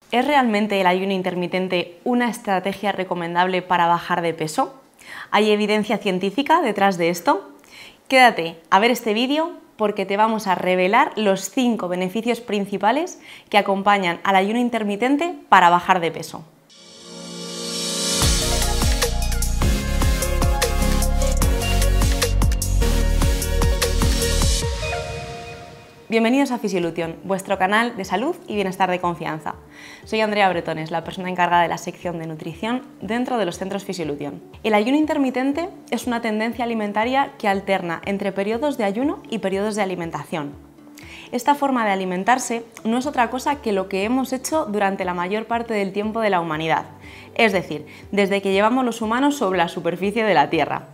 ¿Es realmente el ayuno intermitente una estrategia recomendable para bajar de peso? ¿Hay evidencia científica detrás de esto? Quédate a ver este vídeo porque te vamos a revelar los 5 beneficios principales que acompañan al ayuno intermitente para bajar de peso. Bienvenidos a Fisiolution, vuestro canal de salud y bienestar de confianza. Soy Andrea Bretones, la persona encargada de la sección de nutrición dentro de los centros Fisiolution. El ayuno intermitente es una tendencia alimentaria que alterna entre periodos de ayuno y periodos de alimentación. Esta forma de alimentarse no es otra cosa que lo que hemos hecho durante la mayor parte del tiempo de la humanidad, es decir, desde que llevamos los humanos sobre la superficie de la Tierra.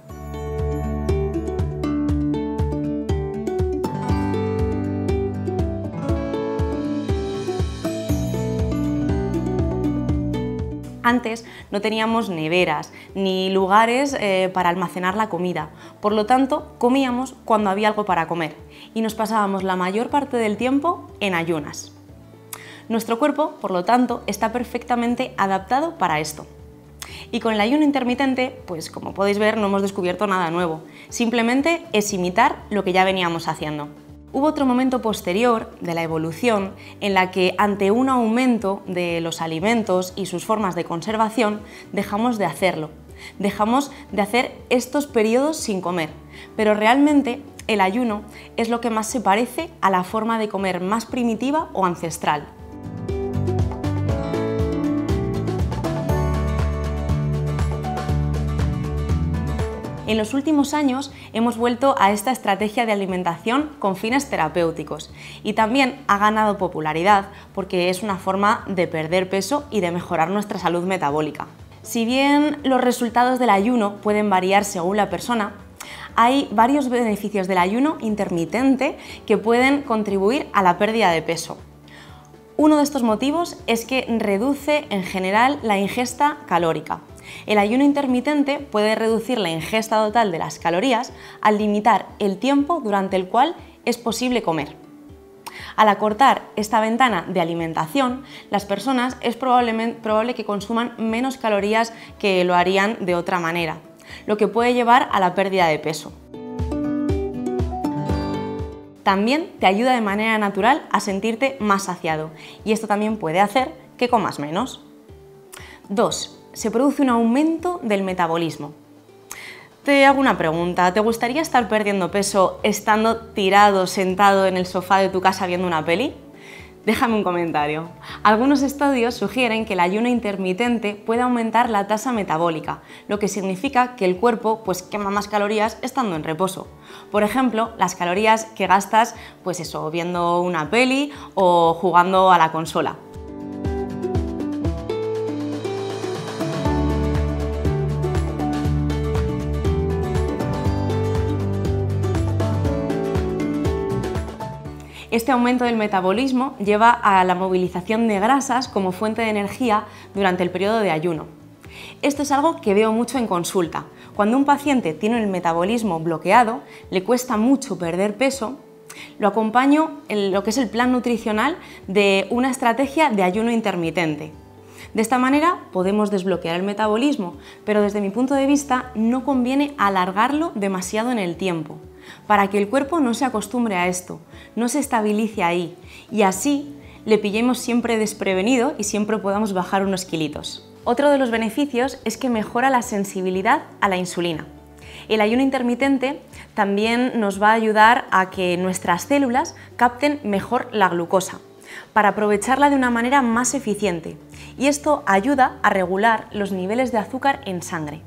Antes no teníamos neveras ni lugares para almacenar la comida, por lo tanto comíamos cuando había algo para comer y nos pasábamos la mayor parte del tiempo en ayunas. Nuestro cuerpo, por lo tanto, está perfectamente adaptado para esto. Y con el ayuno intermitente, pues como podéis ver, no hemos descubierto nada nuevo, simplemente es imitar lo que ya veníamos haciendo. Hubo otro momento posterior de la evolución en la que, ante un aumento de los alimentos y sus formas de conservación, dejamos de hacerlo. Dejamos de hacer estos periodos sin comer, pero realmente el ayuno es lo que más se parece a la forma de comer más primitiva o ancestral. En los últimos años hemos vuelto a esta estrategia de alimentación con fines terapéuticos y también ha ganado popularidad porque es una forma de perder peso y de mejorar nuestra salud metabólica. Si bien los resultados del ayuno pueden variar según la persona, hay varios beneficios del ayuno intermitente que pueden contribuir a la pérdida de peso. Uno de estos motivos es que reduce en general la ingesta calórica. El ayuno intermitente puede reducir la ingesta total de las calorías al limitar el tiempo durante el cual es posible comer. Al acortar esta ventana de alimentación, las personas es probable que consuman menos calorías que lo harían de otra manera, lo que puede llevar a la pérdida de peso. También te ayuda de manera natural a sentirte más saciado y esto también puede hacer que comas menos. 2. Se produce un aumento del metabolismo. Te hago una pregunta, ¿te gustaría estar perdiendo peso estando tirado, sentado en el sofá de tu casa viendo una peli? Déjame un comentario. Algunos estudios sugieren que el ayuno intermitente puede aumentar la tasa metabólica, lo que significa que el cuerpo quema más calorías estando en reposo. Por ejemplo, las calorías que gastas viendo una peli o jugando a la consola. Este aumento del metabolismo lleva a la movilización de grasas como fuente de energía durante el periodo de ayuno. Esto es algo que veo mucho en consulta. Cuando un paciente tiene el metabolismo bloqueado, le cuesta mucho perder peso, lo acompaño en lo que es el plan nutricional de una estrategia de ayuno intermitente. De esta manera podemos desbloquear el metabolismo, pero desde mi punto de vista no conviene alargarlo demasiado en el tiempo, para que el cuerpo no se acostumbre a esto, no se estabilice ahí y así le pillemos siempre desprevenido y siempre podamos bajar unos kilitos. Otro de los beneficios es que mejora la sensibilidad a la insulina. El ayuno intermitente también nos va a ayudar a que nuestras células capten mejor la glucosa, para aprovecharla de una manera más eficiente, y esto ayuda a regular los niveles de azúcar en sangre.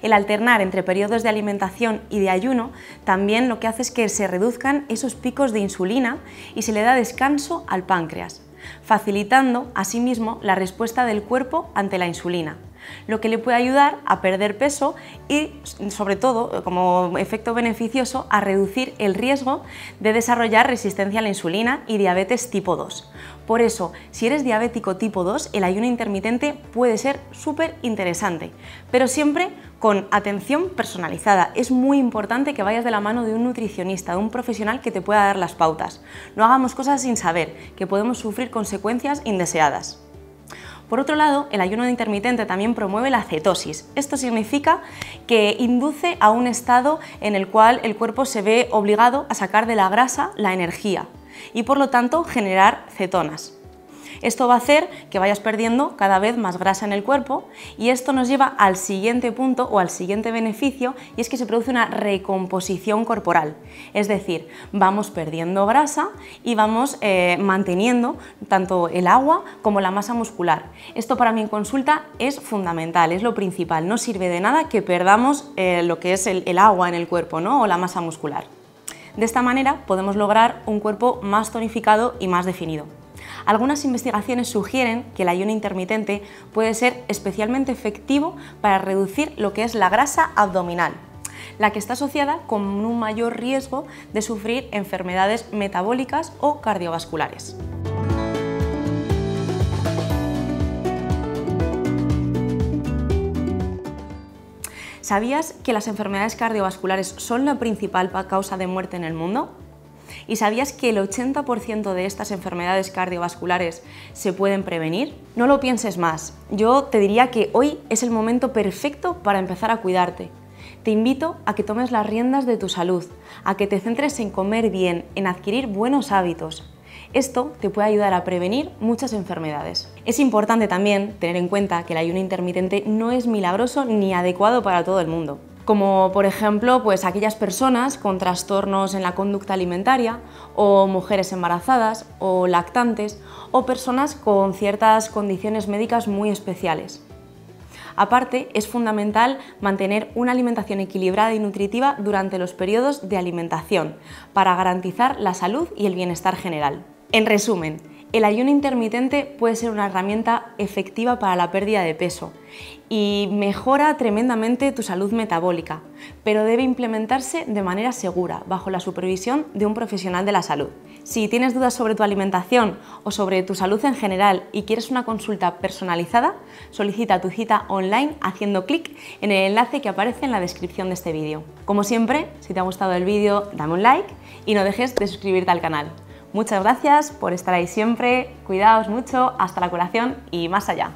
El alternar entre periodos de alimentación y de ayuno también lo que hace es que se reduzcan esos picos de insulina y se le da descanso al páncreas, facilitando asimismo la respuesta del cuerpo ante la insulina, lo que le puede ayudar a perder peso y, sobre todo, como efecto beneficioso, a reducir el riesgo de desarrollar resistencia a la insulina y diabetes tipo 2, Por eso, si eres diabético tipo 2, el ayuno intermitente puede ser súper interesante, pero siempre con atención personalizada. Es muy importante que vayas de la mano de un nutricionista, de un profesional que te pueda dar las pautas. No hagamos cosas sin saber, que podemos sufrir consecuencias indeseadas. Por otro lado, el ayuno intermitente también promueve la cetosis. Esto significa que induce a un estado en el cual el cuerpo se ve obligado a sacar de la grasa la energía y por lo tanto generar cetonas. Esto va a hacer que vayas perdiendo cada vez más grasa en el cuerpo y esto nos lleva al siguiente punto o al siguiente beneficio, y es que se produce una recomposición corporal. Es decir, vamos perdiendo grasa y vamos manteniendo tanto el agua como la masa muscular. Esto para mí en consulta es fundamental, es lo principal. No sirve de nada que perdamos lo que es el agua en el cuerpo, ¿no? O la masa muscular. De esta manera podemos lograr un cuerpo más tonificado y más definido. Algunas investigaciones sugieren que el ayuno intermitente puede ser especialmente efectivo para reducir lo que es la grasa abdominal, la que está asociada con un mayor riesgo de sufrir enfermedades metabólicas o cardiovasculares. ¿Sabías que las enfermedades cardiovasculares son la principal causa de muerte en el mundo? ¿Y sabías que el 80% de estas enfermedades cardiovasculares se pueden prevenir? No lo pienses más. Yo te diría que hoy es el momento perfecto para empezar a cuidarte. Te invito a que tomes las riendas de tu salud, a que te centres en comer bien, en adquirir buenos hábitos. Esto te puede ayudar a prevenir muchas enfermedades. Es importante también tener en cuenta que el ayuno intermitente no es milagroso ni adecuado para todo el mundo. Como por ejemplo, pues aquellas personas con trastornos en la conducta alimentaria, o mujeres embarazadas, o lactantes, o personas con ciertas condiciones médicas muy especiales. Aparte, es fundamental mantener una alimentación equilibrada y nutritiva durante los periodos de alimentación para garantizar la salud y el bienestar general. En resumen, el ayuno intermitente puede ser una herramienta efectiva para la pérdida de peso y mejora tremendamente tu salud metabólica, pero debe implementarse de manera segura, bajo la supervisión de un profesional de la salud. Si tienes dudas sobre tu alimentación o sobre tu salud en general y quieres una consulta personalizada, solicita tu cita online haciendo clic en el enlace que aparece en la descripción de este vídeo. Como siempre, si te ha gustado el vídeo, dame un like y no dejes de suscribirte al canal. Muchas gracias por estar ahí siempre, cuidaos mucho, hasta la curación y más allá.